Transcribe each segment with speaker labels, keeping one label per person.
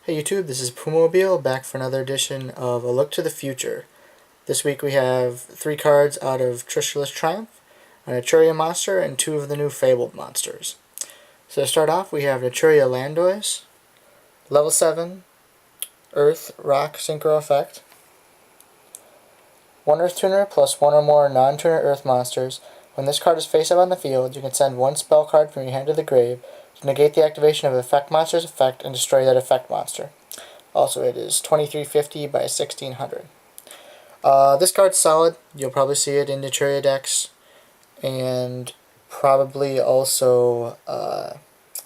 Speaker 1: Hey YouTube, this is Pumobile back for another edition of A Look to the Future. This week we have 3 cards out of Trishula's Triumph, a Naturia monster, and 2 of the new Fabled monsters. So to start off, we have Naturia Landois, level 7, Earth, Rock, Synchro effect. 1 Earth Tuner plus 1 or more non-tuner Earth monsters. When this card is face up on the field, you can send 1 spell card from your hand to the grave to negate the activation of an effect monster's effect and destroy that effect monster. Also, it is 2350 by 1600. This card's solid. You'll probably see it in Naturia decks, and probably also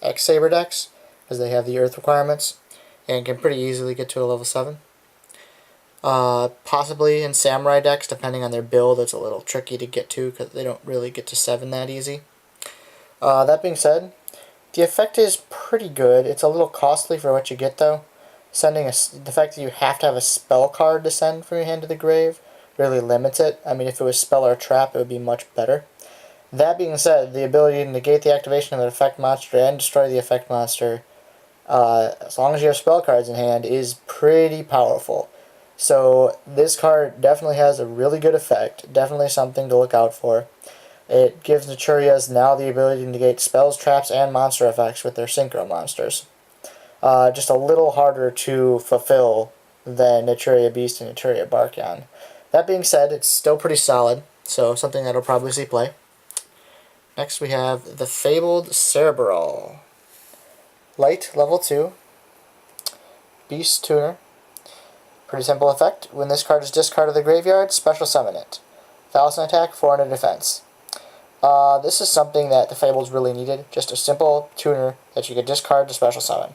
Speaker 1: X-Saber decks, because they have the Earth requirements, and can pretty easily get to a level 7. Possibly in Samurai decks, depending on their build, it's a little tricky to get to, because they don't really get to 7 that easy. That being said, the effect is pretty good. It's a little costly for what you get, though. The fact that you have to have a spell card to send from your hand to the grave really limits it. I mean, if it was spell or trap, it would be much better. That being said, the ability to negate the activation of an effect monster and destroy the effect monster, as long as you have spell cards in hand, is pretty powerful. So this card definitely has a really good effect. Definitely something to look out for. It gives Naturias now the ability to negate spells, traps, and monster effects with their synchro monsters. Just a little harder to fulfill than Naturia Beast and Naturia Barkion. That being said, it's still pretty solid, so something that'll probably see play. Next we have the Fabled Cerebral. Light, level 2. Beast Tuner. Pretty simple effect. When this card is discarded to the graveyard, special summon it. 1000 attack, 400 defense. This is something that the Fables really needed. Just a simple tuner that you could discard to special summon.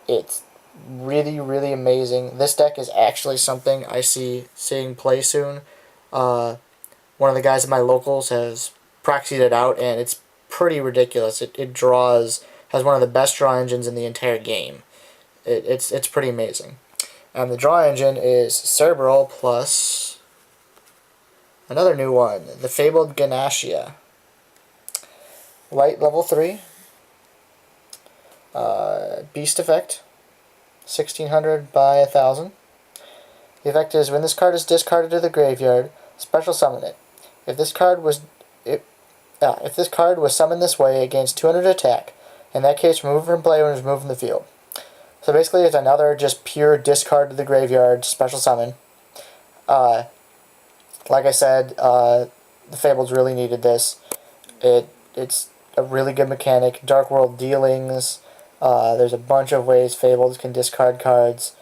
Speaker 1: It's really, really amazing. This deck is actually something I see seeing play soon. One of the guys at my locals has proxied it out, and it's pretty ridiculous. It has one of the best draw engines in the entire game. It's pretty amazing. And the draw engine is Cerebral plus another new one, the Fabled Ganashia. Light, level 3. Beast effect, 1600 by 1000. The effect is when this card is discarded to the graveyard, special summon it. If this card was summoned this way, it gains 200 attack. In that case, remove it from play when it's removed from the field. So basically, it's another just pure discard to the graveyard special summon. Like I said, the Fables really needed this. It's a really good mechanic. Dark World dealings. There's a bunch of ways Fables can discard cards,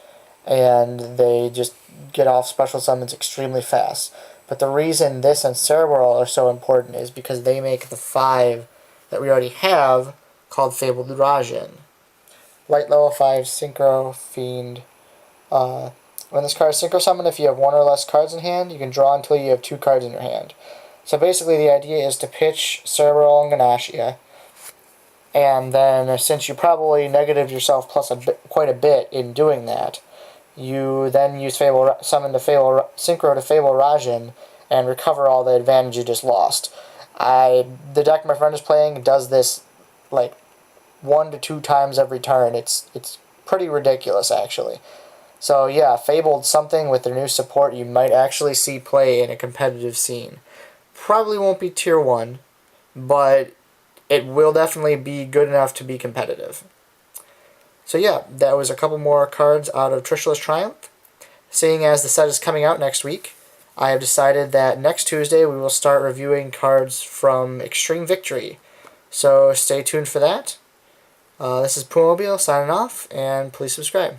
Speaker 1: and they just get off special summons extremely fast. But the reason this and Cerebral are so important is because they make the 5 that we already have called Fabled Rajan. Light, level 5, Synchro, Fiend. When this card is Synchro summoned, if you have 1 or less cards in hand, you can draw until you have 2 cards in your hand. So basically the idea is to pitch Cerebral and Ganashia, and then since you probably negatived yourself quite a bit in doing that, you then use Summon to Synchro to Fable Rajan and recover all the advantage you just lost. The deck my friend is playing does this like 1 to 2 times every turn. It's pretty ridiculous, actually. So yeah, Fabled something with their new support you might actually see play in a competitive scene. Probably won't be tier 1, but it will definitely be good enough to be competitive. So yeah, that was a couple more cards out of Trishula's Triumph. Seeing as the set is coming out next week, I have decided that next Tuesday we will start reviewing cards from Extreme Victory. So stay tuned for that. This is Pumobile signing off, and please subscribe.